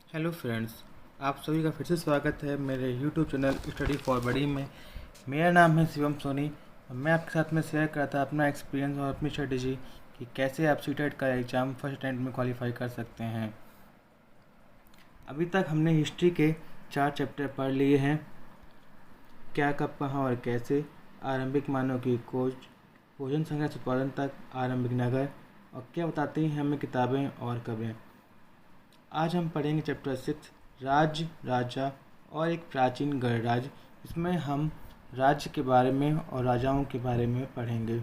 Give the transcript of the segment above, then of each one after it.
Hello friends, आप सभी का फिर से स्वागत है मेरे यूट्यूब चैनल स्टडी फॉर बड़ी में। मेरा नाम है शिवम सोनी और मैं आपके साथ में शेयर करता अपना एक्सपीरियंस और अपनी स्ट्रेटजी कि कैसे आप सीटेट का एग्ज़ाम फर्स्ट अटेम्प्ट में क्वालिफाई कर सकते हैं। अभी तक हमने हिस्ट्री के 4 चैप्टर पढ़ लिए हैं। क्या, कब, कहाँ और कैसे, आरंभिक मानव की खोज, भोजन संग्रह से उत्पादन तक, आरंभिक नगर और क्या बताती हैं हमें किताबें और कब्रें। आज हम पढ़ेंगे चैप्टर 6 राज्य, राजा और एक प्राचीन गणराज्य। इसमें हम राज्य के बारे में और राजाओं के बारे में पढ़ेंगे।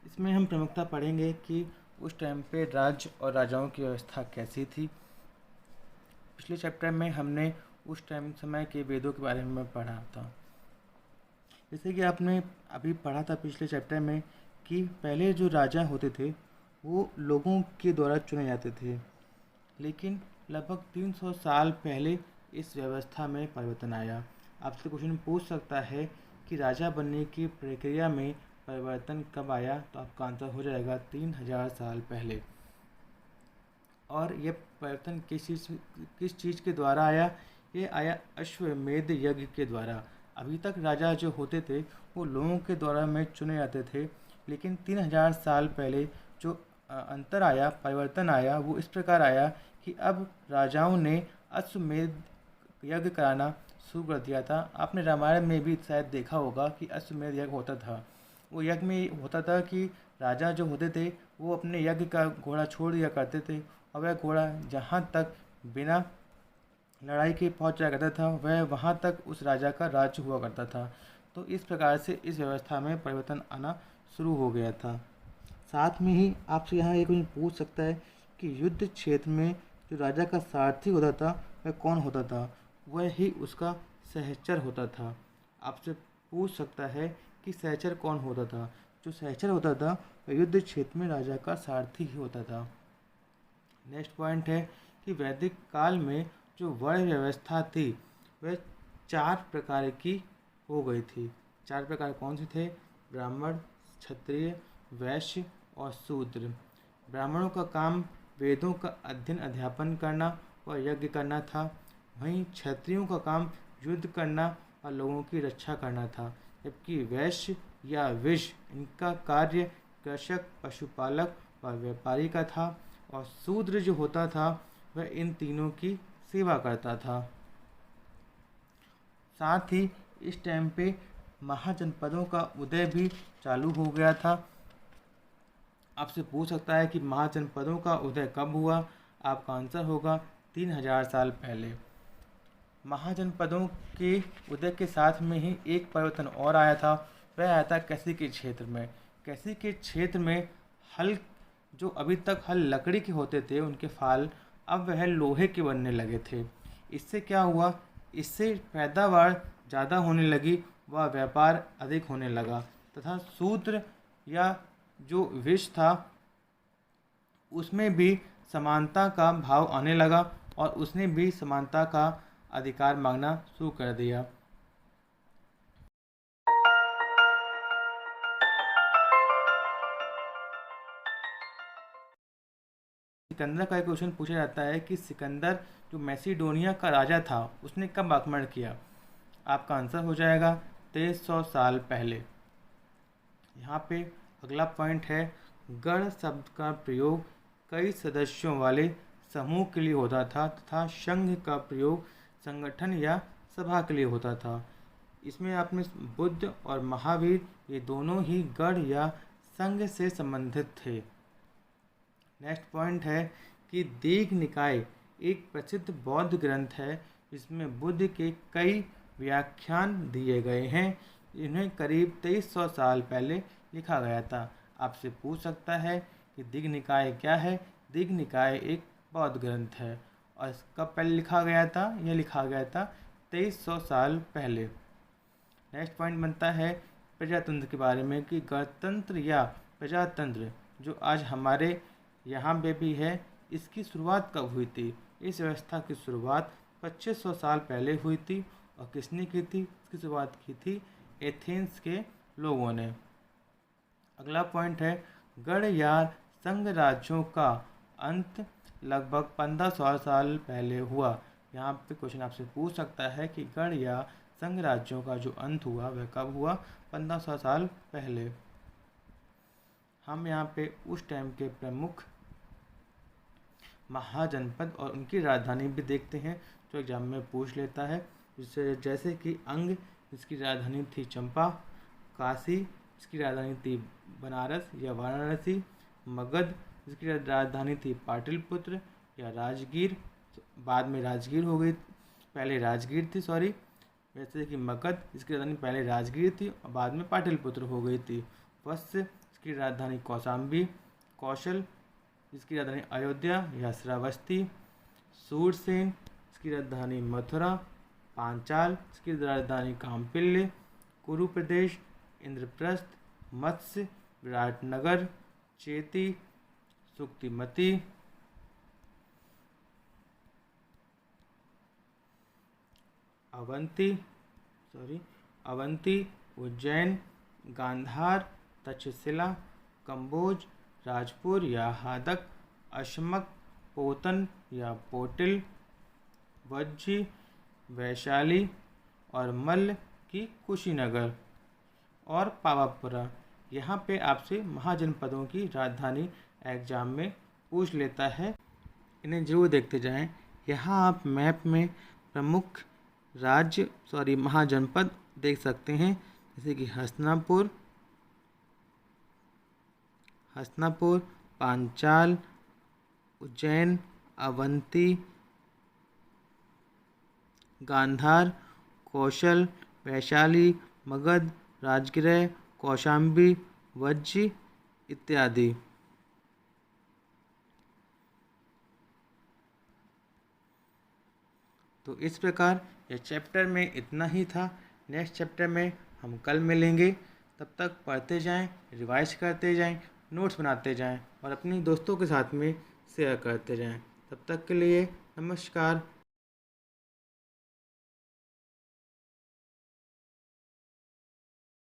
इसमें हम प्रमुखता पढ़ेंगे कि उस टाइम पे राज्य और राजाओं की व्यवस्था कैसी थी। पिछले चैप्टर में हमने उस टाइम समय के वेदों के बारे में पढ़ा था। जैसे कि आपने अभी पढ़ा था पिछले चैप्टर में कि पहले जो राजा होते थे वो लोगों के द्वारा चुने जाते थे, लेकिन लगभग 300 साल पहले इस व्यवस्था में परिवर्तन आया। आपसे क्वेश्चन पूछ सकता है कि राजा बनने की प्रक्रिया में परिवर्तन कब आया, तो आपका आंसर हो जाएगा 3000 साल पहले। और ये परिवर्तन किस चीज़ के द्वारा आया? ये आया अश्वमेध यज्ञ के द्वारा। अभी तक राजा जो होते थे वो लोगों के द्वारा में चुने जाते थे, लेकिन 3000 साल पहले जो अंतर आया, परिवर्तन आया, वो इस प्रकार आया कि अब राजाओं ने अश्वमेध यज्ञ कराना शुरू कर दिया था। आपने रामायण में भी शायद देखा होगा कि अश्वमेध यज्ञ होता था। वो यज्ञ में होता था कि राजा जो होते थे वो अपने यज्ञ का घोड़ा छोड़ दिया करते थे और वह घोड़ा जहाँ तक बिना लड़ाई के पहुँच जाया करता था वह वहाँ तक उस राजा का राज्य हुआ करता था। तो इस प्रकार से इस व्यवस्था में परिवर्तन आना शुरू हो गया था। साथ में ही आपसे यहाँ एक क्वेश्चन पूछ सकता है कि युद्ध क्षेत्र में जो राजा का सारथी होता था वह कौन होता था? वह ही उसका सहचर होता था। आपसे पूछ सकता है कि सहचर कौन होता था? जो सहचर होता था वह युद्ध क्षेत्र में राजा का सारथी ही होता था। नेक्स्ट पॉइंट है कि वैदिक काल में जो वर्ण व्यवस्था थी वह 4 प्रकार की हो गई थी। 4 प्रकार कौन से थे? ब्राह्मण, क्षत्रिय, वैश्य और शूद्र। ब्राह्मणों का काम वेदों का अध्ययन अध्यापन करना और यज्ञ करना था। वहीं क्षत्रियों का काम युद्ध करना और लोगों की रक्षा करना था, जबकि वैश्य या विश इनका कार्य कृषक, पशुपालक और व्यापारी का था। और शूद्र जो होता था वह इन तीनों की सेवा करता था। साथ ही इस टाइम पे महाजनपदों का उदय भी चालू हो गया था। आपसे पूछ सकता है कि महाजनपदों का उदय कब हुआ? आपका आंसर होगा 3000 साल पहले। महाजनपदों के उदय के साथ में ही एक परिवर्तन और आया था। वह आया था कैसी के क्षेत्र में। कैसी के क्षेत्र में हल, जो अभी तक हल लकड़ी के होते थे उनके फाल अब वह लोहे के बनने लगे थे। इससे क्या हुआ? इससे पैदावार ज़्यादा होने लगी व व्यापार अधिक होने लगा तथा शूद्र या जो विष था उसमें भी समानता का भाव आने लगा और उसने भी समानता का अधिकार मांगना शुरू कर दिया। सिकंदर का एक क्वेश्चन पूछा जाता है कि सिकंदर जो मैसिडोनिया का राजा था उसने कब आक्रमण किया? आपका आंसर हो जाएगा 2300 साल पहले। यहाँ पे अगला पॉइंट है, गण शब्द का प्रयोग कई सदस्यों वाले समूह के लिए होता था तथा संघ का प्रयोग संगठन या सभा के लिए होता था। इसमें आपने बुद्ध और महावीर ये दोनों ही गण या संघ से संबंधित थे। नेक्स्ट पॉइंट है कि दीघ निकाय एक प्रसिद्ध बौद्ध ग्रंथ है जिसमें बुद्ध के कई व्याख्यान दिए गए हैं। इन्हें करीब 2300 साल पहले लिखा गया था। आपसे पूछ सकता है कि दीघ निकाय क्या है? दीघ निकाय एक बौद्ध ग्रंथ है और कब पहले लिखा गया था? यह लिखा गया था 2300 साल पहले। नेक्स्ट पॉइंट बनता है प्रजातंत्र के बारे में कि गणतंत्र या प्रजातंत्र जो आज हमारे यहाँ पे भी है, इसकी शुरुआत कब हुई थी? इस व्यवस्था की शुरुआत 2500 साल पहले हुई थी और किसने की थी? इसकी शुरुआत की थी एथेंस के लोगों ने। अगला पॉइंट है गढ़ या संघ राज्यों का अंत लगभग 1500 साल पहले हुआ। यहाँ पे क्वेश्चन आपसे पूछ सकता है कि गढ़ या संघ राज्यों का जो अंत हुआ वह कब हुआ? 1500 साल पहले। हम यहाँ पे उस टाइम के प्रमुख महाजनपद और उनकी राजधानी भी देखते हैं जो एग्जाम में पूछ लेता है। जैसे कि अंग, जिसकी राजधानी थी चंपा, काशी, जिसकी राजधानी थी बनारस या वाराणसी, मगध, जिसकी राजधानी थी पाटलिपुत्र या राजगीर, बाद में राजगीर हो गई, पहले राजगीर थी सॉरी, वैसे कि मगध जिसकी राजधानी पहले राजगीर थी और बाद में पाटलिपुत्र हो गई थी। वत्स, जिसकी राजधानी कौशाम्बी, कौशल, जिसकी राजधानी अयोध्या या श्रावस्ती, सूरसेन, जिसकी राजधानी मथुरा, पांचाल, जिसकी राजधानी काम्पिल्य, कुरु प्रदेश, इंद्रप्रस्थ, मत्स्य, विराटनगर, चेती, सुक्तिमती, अवंती, उज्जैन, गांधार, तक्षशिला, कंबोज, राजपुर या हादक, अशमक, पोतन या पोटिल, वज्जी, वैशाली और मल्ल की कुशीनगर और पावापुरा। यहाँ पे आपसे महाजनपदों की राजधानी एग्जाम में पूछ लेता है, इन्हें जरूर देखते जाएं। यहाँ आप मैप में प्रमुख महाजनपद देख सकते हैं, जैसे कि हस्तिनापुर, पांचाल, उज्जैन, अवंती, गांधार, कौशल, वैशाली, मगध, राजगृह, कौशाम्बी, वज्जी इत्यादि। तो इस प्रकार यह चैप्टर में इतना ही था। नेक्स्ट चैप्टर में हम कल मिलेंगे। तब तक पढ़ते जाएं, रिवाइज करते जाएं, नोट्स बनाते जाएं और अपने दोस्तों के साथ में शेयर करते जाएं। तब तक के लिए नमस्कार।